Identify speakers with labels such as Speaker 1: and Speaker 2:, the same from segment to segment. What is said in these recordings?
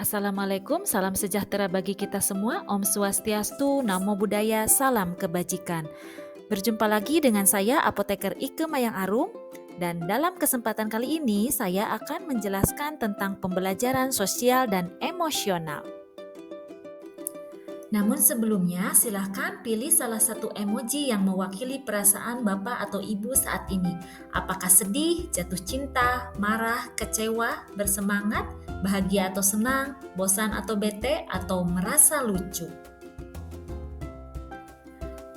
Speaker 1: Assalamualaikum, salam sejahtera bagi kita semua. Om Swastiastu, Namo Buddhaya, salam kebajikan. Berjumpa lagi dengan saya, Apoteker Ike Mayang Arum. Dan dalam kesempatan kali ini, saya akan menjelaskan tentang pembelajaran sosial dan emosional. Namun sebelumnya, silahkan pilih salah satu emoji yang mewakili perasaan Bapak atau Ibu saat ini. Apakah sedih, jatuh cinta, marah, kecewa, bersemangat, bahagia atau senang, bosan atau bete, atau merasa lucu.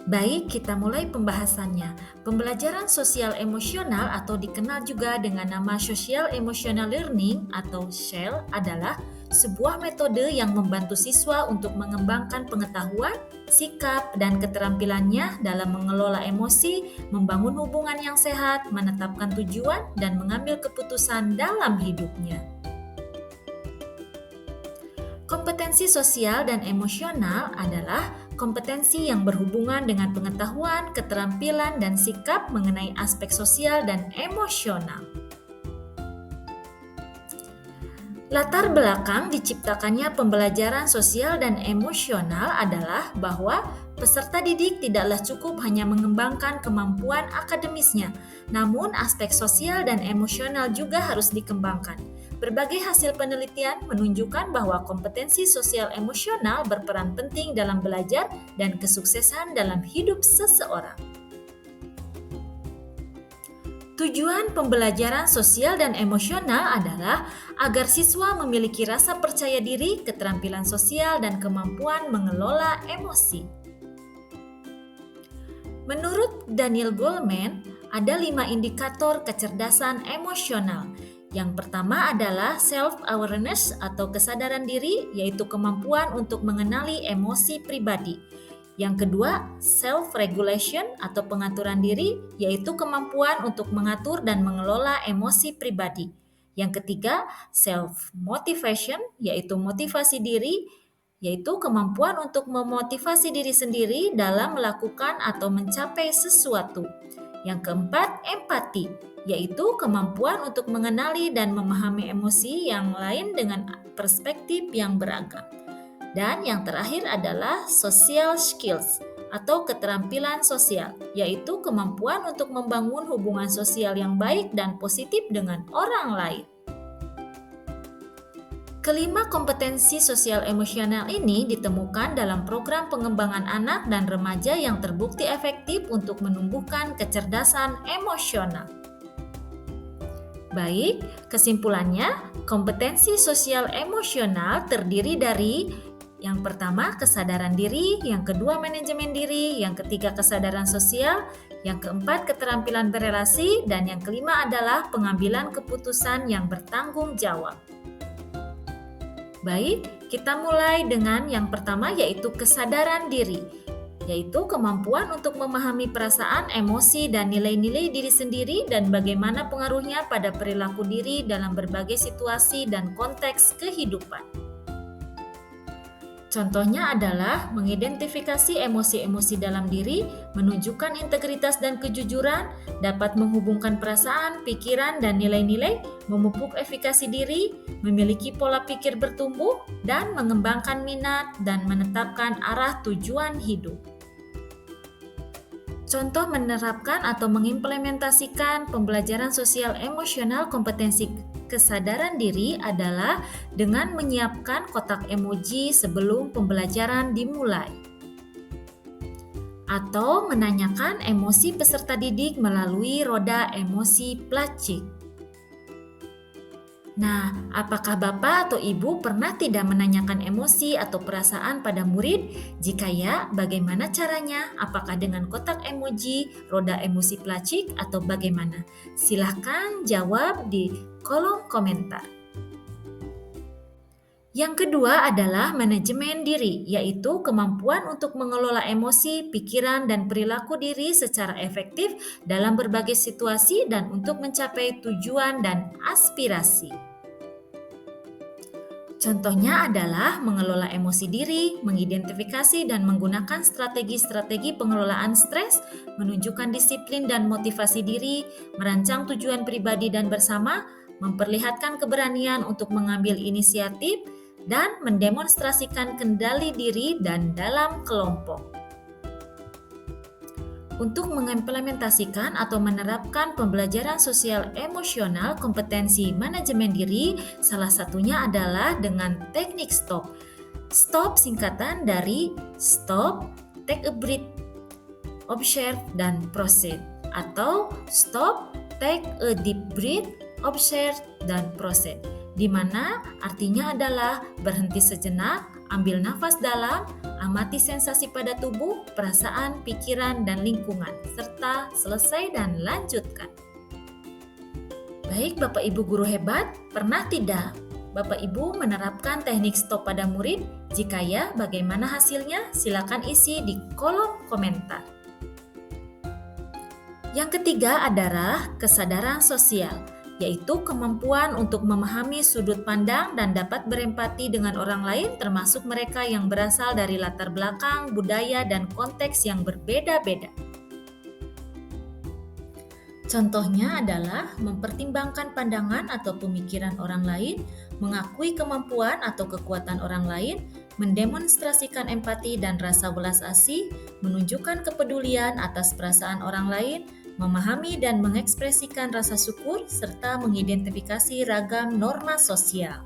Speaker 1: Baik, kita mulai pembahasannya. Pembelajaran sosial emosional atau dikenal juga dengan nama Social Emotional Learning atau SEL adalah sebuah metode yang membantu siswa untuk mengembangkan pengetahuan, sikap, dan keterampilannya dalam mengelola emosi, membangun hubungan yang sehat, menetapkan tujuan, dan mengambil keputusan dalam hidupnya. Kompetensi sosial dan emosional adalah kompetensi yang berhubungan dengan pengetahuan, keterampilan, dan sikap mengenai aspek sosial dan emosional. Latar belakang diciptakannya pembelajaran sosial dan emosional adalah bahwa peserta didik tidaklah cukup hanya mengembangkan kemampuan akademisnya, namun aspek sosial dan emosional juga harus dikembangkan. Berbagai hasil penelitian menunjukkan bahwa kompetensi sosial emosional berperan penting dalam belajar dan kesuksesan dalam hidup seseorang. Tujuan pembelajaran sosial dan emosional adalah agar siswa memiliki rasa percaya diri, keterampilan sosial, dan kemampuan mengelola emosi. Menurut Daniel Goleman, ada 5 indikator kecerdasan emosional. Yang pertama adalah self-awareness atau kesadaran diri, yaitu kemampuan untuk mengenali emosi pribadi. Yang kedua, self-regulation atau pengaturan diri, yaitu kemampuan untuk mengatur dan mengelola emosi pribadi. Yang ketiga, self-motivation, yaitu motivasi diri, yaitu kemampuan untuk memotivasi diri sendiri dalam melakukan atau mencapai sesuatu. Yang keempat, empati, yaitu kemampuan untuk mengenali dan memahami emosi yang lain dengan perspektif yang beragam. Dan yang terakhir adalah social skills atau keterampilan sosial, yaitu kemampuan untuk membangun hubungan sosial yang baik dan positif dengan orang lain. Kelima kompetensi sosial emosional ini ditemukan dalam program pengembangan anak dan remaja yang terbukti efektif untuk menumbuhkan kecerdasan emosional. Baik, kesimpulannya, kompetensi sosial emosional terdiri dari yang pertama, kesadaran diri, yang kedua, manajemen diri, yang ketiga, kesadaran sosial, yang keempat, keterampilan berelasi, dan yang kelima adalah pengambilan keputusan yang bertanggung jawab. Baik, kita mulai dengan yang pertama yaitu kesadaran diri, yaitu kemampuan untuk memahami perasaan, emosi, dan nilai-nilai diri sendiri dan bagaimana pengaruhnya pada perilaku diri dalam berbagai situasi dan konteks kehidupan. Contohnya adalah mengidentifikasi emosi-emosi dalam diri, menunjukkan integritas dan kejujuran, dapat menghubungkan perasaan, pikiran, dan nilai-nilai, memupuk efikasi diri, memiliki pola pikir bertumbuh, dan mengembangkan minat dan menetapkan arah tujuan hidup. Contoh menerapkan atau mengimplementasikan pembelajaran sosial emosional kompetensi kesadaran diri adalah dengan menyiapkan kotak emoji sebelum pembelajaran dimulai. Atau menanyakan emosi peserta didik melalui roda emosi Plachik. Nah, apakah Bapak atau Ibu pernah tidak menanyakan emosi atau perasaan pada murid? Jika ya, bagaimana caranya? Apakah dengan kotak emoji, roda emosi Plachik, atau bagaimana? Silahkan jawab di kolom komentar. Yang kedua adalah manajemen diri, yaitu kemampuan untuk mengelola emosi, pikiran, dan perilaku diri secara efektif dalam berbagai situasi dan untuk mencapai tujuan dan aspirasi. Contohnya adalah mengelola emosi diri, mengidentifikasi dan menggunakan strategi-strategi pengelolaan stres, menunjukkan disiplin dan motivasi diri, merancang tujuan pribadi dan bersama, memperlihatkan keberanian untuk mengambil inisiatif, dan mendemonstrasikan kendali diri dan dalam kelompok. Untuk mengimplementasikan atau menerapkan pembelajaran sosial emosional kompetensi manajemen diri, salah satunya adalah dengan teknik STOP. STOP singkatan dari Stop, Take a Breath, Observe, dan Proceed, atau Stop, Take a Deep Breath, Observe, dan Proceed, di mana artinya adalah berhenti sejenak, ambil nafas dalam, amati sensasi pada tubuh, perasaan, pikiran, dan lingkungan, serta selesai dan lanjutkan. Baik Bapak Ibu guru hebat, pernah tidak Bapak Ibu menerapkan teknik stop pada murid? Jika ya, bagaimana hasilnya? Silakan isi di kolom komentar. Yang ketiga adalah kesadaran sosial, yaitu kemampuan untuk memahami sudut pandang dan dapat berempati dengan orang lain, termasuk mereka yang berasal dari latar belakang, budaya, dan konteks yang berbeda-beda. Contohnya adalah mempertimbangkan pandangan atau pemikiran orang lain, mengakui kemampuan atau kekuatan orang lain, mendemonstrasikan empati dan rasa welas asih, menunjukkan kepedulian atas perasaan orang lain, memahami dan mengekspresikan rasa syukur, serta mengidentifikasi ragam norma sosial.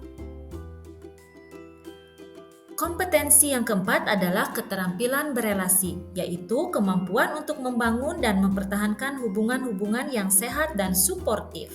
Speaker 1: Kompetensi yang keempat adalah keterampilan berelasi, yaitu kemampuan untuk membangun dan mempertahankan hubungan-hubungan yang sehat dan suportif.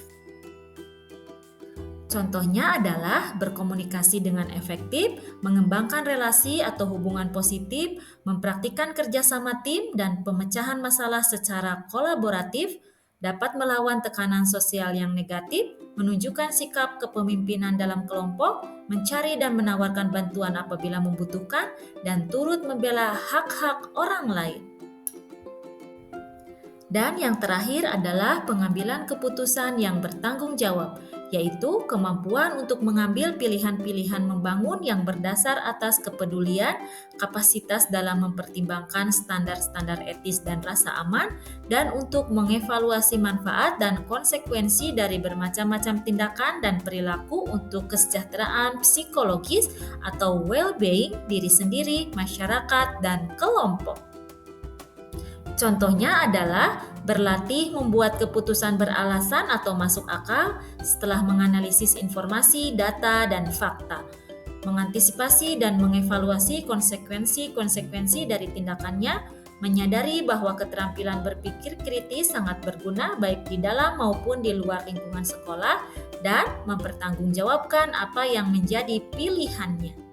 Speaker 1: Contohnya adalah berkomunikasi dengan efektif, mengembangkan relasi atau hubungan positif, mempraktikkan kerjasama tim dan pemecahan masalah secara kolaboratif, dapat melawan tekanan sosial yang negatif, menunjukkan sikap kepemimpinan dalam kelompok, mencari dan menawarkan bantuan apabila membutuhkan, dan turut membela hak-hak orang lain. Dan yang terakhir adalah pengambilan keputusan yang bertanggung jawab, yaitu kemampuan untuk mengambil pilihan-pilihan membangun yang berdasar atas kepedulian, kapasitas dalam mempertimbangkan standar-standar etis dan rasa aman, dan untuk mengevaluasi manfaat dan konsekuensi dari bermacam-macam tindakan dan perilaku untuk kesejahteraan psikologis atau well-being diri sendiri, masyarakat, dan kelompok. Contohnya adalah berlatih membuat keputusan beralasan atau masuk akal setelah menganalisis informasi, data, dan fakta, mengantisipasi dan mengevaluasi konsekuensi-konsekuensi dari tindakannya, menyadari bahwa keterampilan berpikir kritis sangat berguna baik di dalam maupun di luar lingkungan sekolah, dan mempertanggungjawabkan apa yang menjadi pilihannya.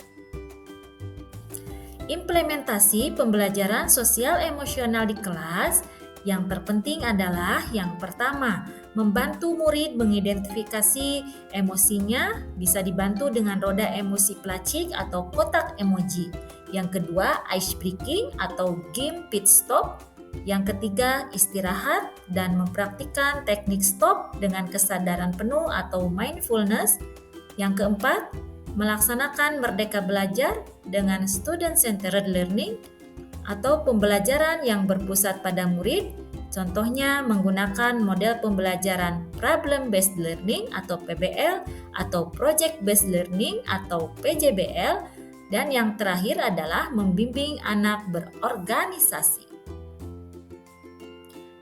Speaker 1: Implementasi pembelajaran sosial emosional di kelas yang terpenting adalah yang pertama, membantu murid mengidentifikasi emosinya, bisa dibantu dengan roda emosi pelacik atau kotak emoji. Yang kedua, ice breaking atau game pit stop. Yang ketiga, istirahat dan mempraktikkan teknik stop dengan kesadaran penuh atau mindfulness. Yang keempat, melaksanakan Merdeka Belajar dengan student-centered learning atau pembelajaran yang berpusat pada murid, contohnya menggunakan model pembelajaran problem-based learning atau PBL atau project-based learning atau PJBL, dan yang terakhir adalah membimbing anak berorganisasi.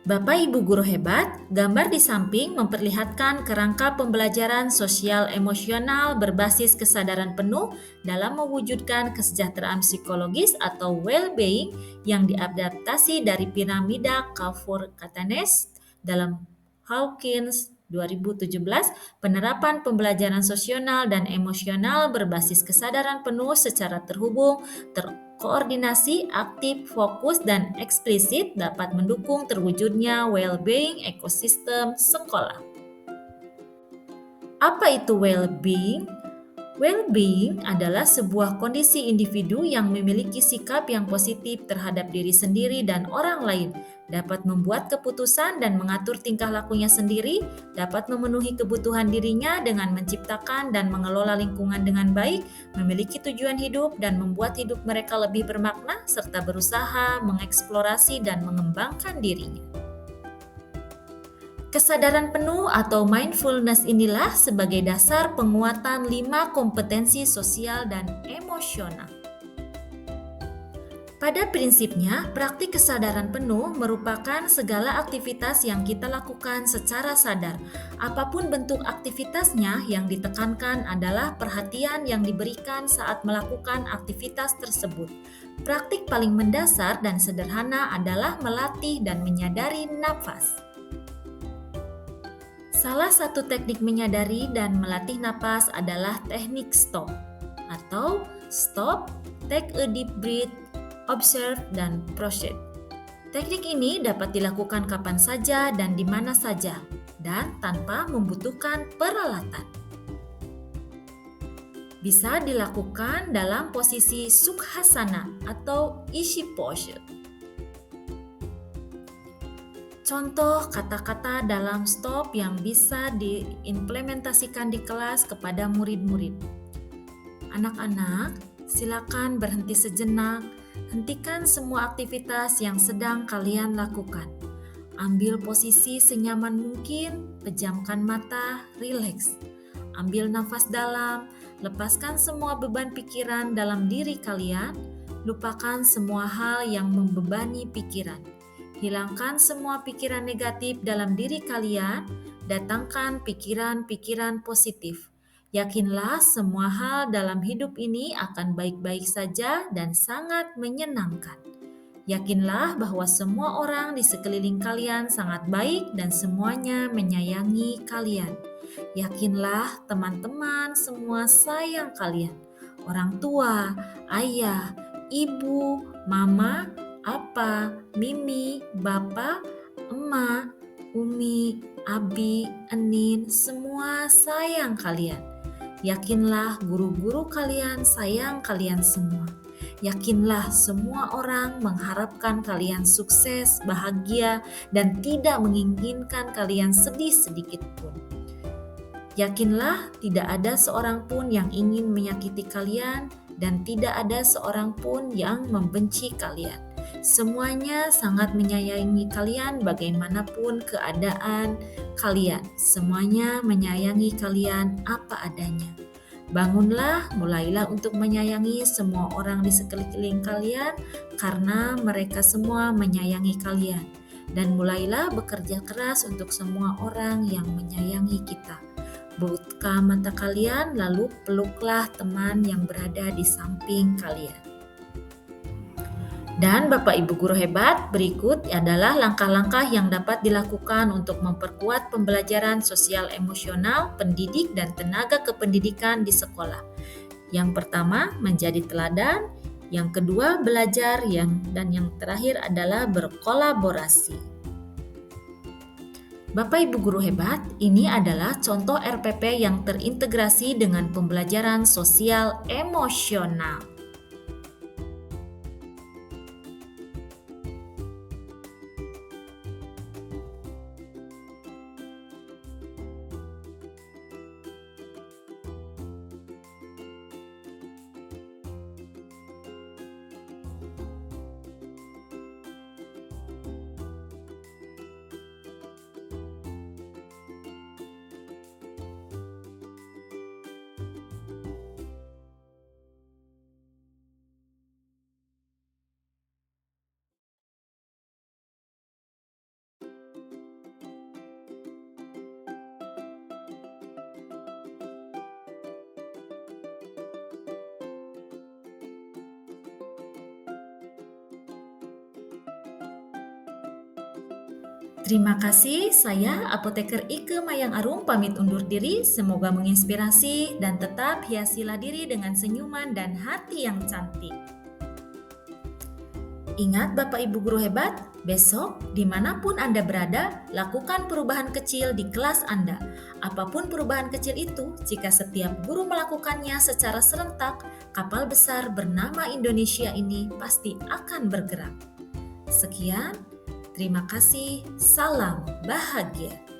Speaker 1: Bapak Ibu guru hebat, gambar di samping memperlihatkan kerangka pembelajaran sosial emosional berbasis kesadaran penuh dalam mewujudkan kesejahteraan psikologis atau well-being yang diadaptasi dari piramida Kafur-Katanes dalam Hawkins 2017, penerapan pembelajaran sosial dan emosional berbasis kesadaran penuh secara terhubung, koordinasi, aktif, fokus, dan eksplisit dapat mendukung terwujudnya well-being ekosistem sekolah. Apa itu well-being? Well-being adalah sebuah kondisi individu yang memiliki sikap yang positif terhadap diri sendiri dan orang lain, dapat membuat keputusan dan mengatur tingkah lakunya sendiri, dapat memenuhi kebutuhan dirinya dengan menciptakan dan mengelola lingkungan dengan baik, memiliki tujuan hidup dan membuat hidup mereka lebih bermakna, serta berusaha mengeksplorasi dan mengembangkan dirinya. Kesadaran penuh atau mindfulness inilah sebagai dasar penguatan 5 kompetensi sosial dan emosional. Pada prinsipnya, praktik kesadaran penuh merupakan segala aktivitas yang kita lakukan secara sadar. Apapun bentuk aktivitasnya, yang ditekankan adalah perhatian yang diberikan saat melakukan aktivitas tersebut. Praktik paling mendasar dan sederhana adalah melatih dan menyadari nafas. Salah satu teknik menyadari dan melatih napas adalah teknik stop atau stop, take a deep breath, observe, dan proceed. Teknik ini dapat dilakukan kapan saja dan di mana saja dan tanpa membutuhkan peralatan. Bisa dilakukan dalam posisi sukhasana atau ishi posture. Contoh kata-kata dalam stop yang bisa diimplementasikan di kelas kepada murid-murid. Anak-anak, silakan berhenti sejenak, hentikan semua aktivitas yang sedang kalian lakukan. Ambil posisi senyaman mungkin, pejamkan mata, rileks. Ambil nafas dalam, lepaskan semua beban pikiran dalam diri kalian, lupakan semua hal yang membebani pikiran. Hilangkan semua pikiran negatif dalam diri kalian, datangkan pikiran-pikiran positif. Yakinlah semua hal dalam hidup ini akan baik-baik saja dan sangat menyenangkan. Yakinlah bahwa semua orang di sekeliling kalian sangat baik dan semuanya menyayangi kalian. Yakinlah teman-teman semua sayang kalian. Orang tua, ayah, ibu, mama, apa, mimi, bapa, emak, umi, abi, enin, semua sayang kalian. Yakinlah guru-guru kalian sayang kalian semua. Yakinlah semua orang mengharapkan kalian sukses, bahagia, dan tidak menginginkan kalian sedih sedikit pun. Yakinlah tidak ada seorang pun yang ingin menyakiti kalian dan tidak ada seorang pun yang membenci kalian. Semuanya sangat menyayangi kalian bagaimanapun keadaan kalian. Semuanya menyayangi kalian apa adanya. Bangunlah, mulailah untuk menyayangi semua orang di sekeliling kalian karena mereka semua menyayangi kalian. Dan mulailah bekerja keras untuk semua orang yang menyayangi kita. Buka mata kalian, lalu peluklah teman yang berada di samping kalian. Dan Bapak Ibu guru hebat, berikut adalah langkah-langkah yang dapat dilakukan untuk memperkuat pembelajaran sosial emosional, pendidik, dan tenaga kependidikan di sekolah. Yang pertama, menjadi teladan. Yang kedua, belajar. Dan yang terakhir adalah berkolaborasi. Bapak Ibu guru hebat, ini adalah contoh RPP yang terintegrasi dengan pembelajaran sosial emosional. Terima kasih, saya Apoteker Ike Mayang Arum pamit undur diri, semoga menginspirasi dan tetap hiasilah diri dengan senyuman dan hati yang cantik. Ingat Bapak Ibu guru hebat, besok dimanapun Anda berada, lakukan perubahan kecil di kelas Anda. Apapun perubahan kecil itu, jika setiap guru melakukannya secara serentak, kapal besar bernama Indonesia ini pasti akan bergerak. Sekian. Terima kasih, salam bahagia.